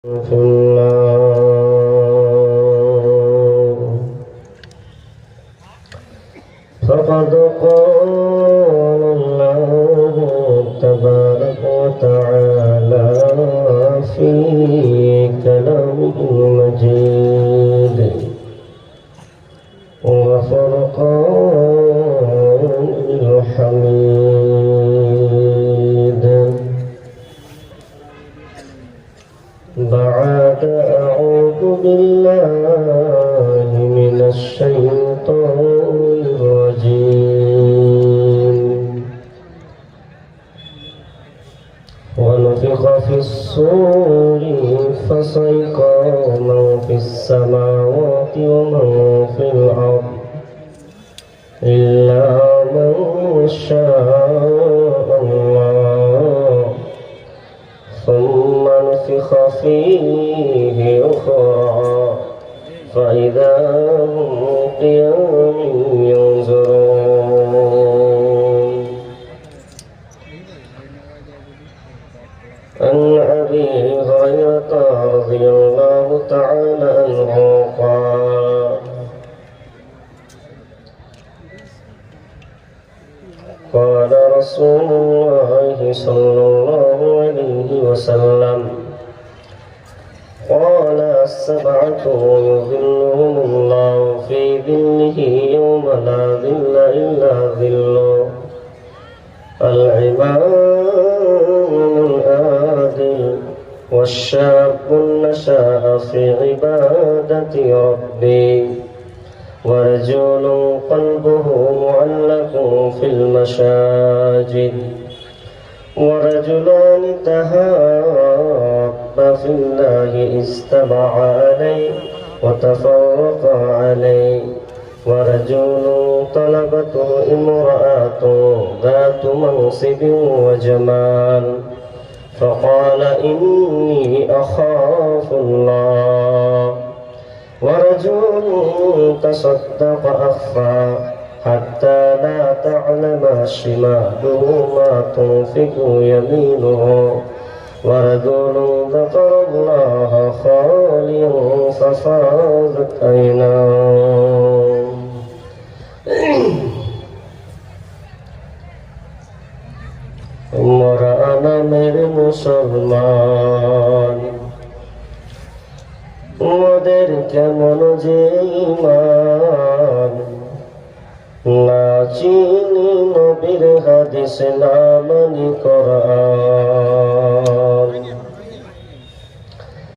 في النار فقد قال الله تبارك وتعالى في كلامه المجيد وفرقان الحميد بعد أعوذ بالله من الشيطان الرجيم ونفخ في الصور فصعق من في السماوات ومن في الأرض إلا من شاء الله ثم نفخ فيه أخرى فإذا هم قيام ينظرون عن أبي هريرة رضي الله تعالى عنه قال رسول الله صلى الله عليه وسلم قال السبعة يظلهم الله في ظله يوم لا ظل إلا ظله العمام العادل والشاب نشأ في عبادة ربه ورجل قلبه معلق في المساجد ورجلان تحابا في الله اجتمعا عليه وتفرقا عليه ورجل طلبته امرأة ذات منصب وجمال فقال إني أخاف الله ورجل تصدق أخفى حتى لا تعلم شماله ما تنفق يمينه ورجل ذكر الله خاليا ففاضت عيناه امرأة মেরে মুসলমান ওদের কেমন যে ঈমান না চিনি নবীর হাদিস না মানি কোরআন